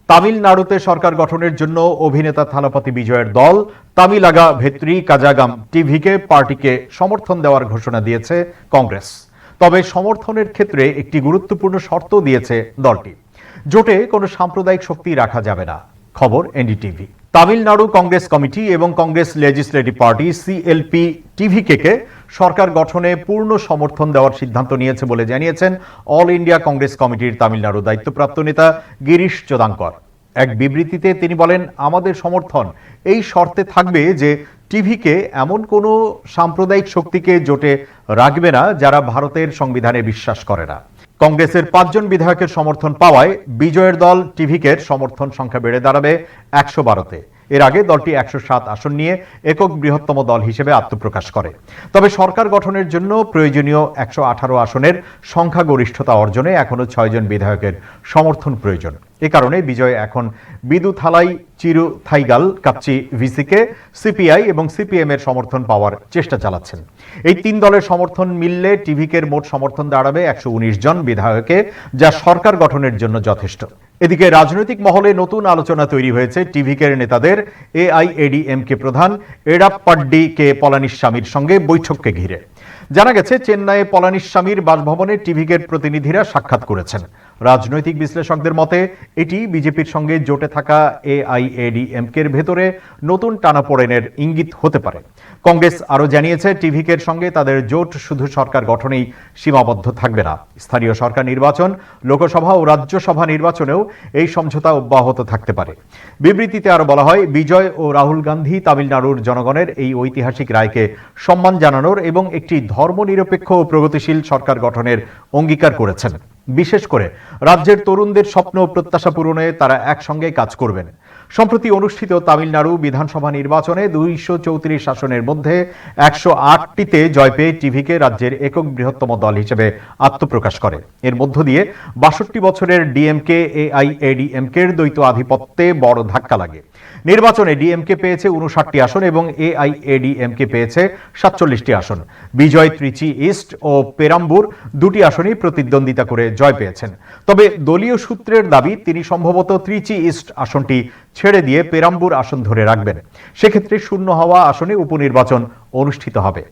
তামিলনাড়ুতে সরকার গঠনের জন্য অভিনেতা থালাপতি বিজয়ের দল তামিলাগা ভেত্রি কাজাগাম টিভিকে পার্টিকে সমর্থন দেওয়ার ঘোষণা দিয়েছে কংগ্রেস। তবে সমর্থনের ক্ষেত্রে একটি গুরুত্বপূর্ণ শর্ত দিয়েছে দলটি। জোটে কোনো সাম্প্রদায়িক শক্তি রাখা যাবে না। খবর এনডিটিভি। তামিলনাড়ু কংগ্রেস কমিটি এবং কংগ্রেস লেজিসলেটিভ পার্টি সিএলপি টিভিকে সরকার গঠনে পূর্ণ সমর্থন দেওয়ার সিদ্ধান্ত নিয়েছে বলে জানিয়েছেন অল ইন্ডিয়া কংগ্রেস কমিটির তামিলনাড়ু দায়িত্বপ্রাপ্ত নেতা গিরিশ চোদাঙ্কর। এক বিবৃতিতে তিনি বলেন, আমাদের সমর্থন এই শর্তে থাকবে যে টিভিকে এমন কোনো সাম্প্রদায়িক শক্তিকে জোটে রাখবে না যারা ভারতের সংবিধানে বিশ্বাস করে না। কংগ্রেসের 5 জন বিধায়কের সমর্থন পাওয়ায় বিজয়ের দল টিভিকের সমর্থন সংখ্যা বেড়ে দাঁড়াবে 112-তে। এর আগে দলটি 107 আসন নিয়ে একক বৃহত্তম দল হিসেবে আত্মপ্রকাশ করে। তবে সরকার গঠনের জন্য প্রয়োজনীয় 118 আসনের সংখ্যাগরিষ্ঠতা অর্জনে এখনো 6 জন বিধায়কের সমর্থন প্রয়োজন। এ কারণে বিজয় এখন বিদু থালাই, চিরু থাইগাল কাচ্চি ভিসিকে, সিপিআই এবং সিপিএম এর সমর্থন পাওয়ার চেষ্টা চালাচ্ছেন। এই 3 দলের সমর্থন মিললে টিভিকের মোট সমর্থন দাঁড়াবে 119 জন বিধায়কে, যা সরকার গঠনের জন্য যথেষ্ট। এদিকে রাজনৈতিক মহলে নতুন আলোচনা তৈরি হয়েছে টিভিকের নেতাদের এআইএডিএমকে প্রধান এডাপ্পাড্ডি কে পলানিস্বামীর সঙ্গে বৈঠককে ঘিরে। জানা গেছে, চেন্নাইয়ে পলানিস্বামীর বাসভবনে টিভিকের প্রতিনিধিরা সাক্ষাৎ করেছেন। রাজনৈতিক বিশ্লেষকদের মতে এটি বিজেপির সঙ্গে জোটে থাকা এআইএডিএমকের ভেতরে নতুন টানাপোড়েনের ইঙ্গিত হতে পারে। কংগ্রেস আরও জানিয়েছে, টিভিকের সঙ্গে তাদের জোট শুধু সরকার গঠনেই সীমাবদ্ধ থাকবে না। স্থানীয় সরকার নির্বাচন, লোকসভা ও রাজ্যসভা নির্বাচনেও এই সমঝোতা অব্যাহত থাকতে পারে। বিবৃতিতে আরও বলা হয়, বিজয় ও রাহুল গান্ধী তামিলনাড়ুর জনগণের এই ঐতিহাসিক রায়কে সম্মান জানানোর এবং একটি ধর্মনিরপেক্ষ ও প্রগতিশীল সরকার গঠনের অঙ্গীকার করেছেন। বিশেষ করে রাজ্যের তরুণদের স্বপ্ন ও প্রত্যাশা পূরণে তারা একসঙ্গে কাজ করবেন। সম্প্রতি অনুষ্ঠিত তামিলনাড়ু বিধানসভা নির্বাচনে 234 আসনের মধ্যে 108টিতে জয় পেয়ে টিভিকে রাজ্যের একক বৃহত্তম দল হিসেবে আত্মপ্রকাশ করে। এর মধ্য দিয়ে 62 বছরের ডিএমকে এআইএডিএমকের দ্বৈত আধিপত্যে বড় ধাক্কা লাগে। নির্বাচনে ডিএমকে পেয়েছে 59টি আসন এবং এআইএডিএমকে পেয়েছে 47টি আসন। বিজয় ত্রিচি ইস্ট ও পেরাম্বুর 2টি আসনেই প্রতিদ্বন্দ্বিতা করে জয় পেয়েছেন। তবে দলীয় সূত্রের দাবি, তিনি সম্ভবত ত্রিচি ইস্ট আসনটি ছেড়ে দিয়ে পেরাম্বুর আসন ধরে রাখবেন। সেক্ষেত্রে শূন্য হওয়া আসনে উপনির্বাচন অনুষ্ঠিত হবে।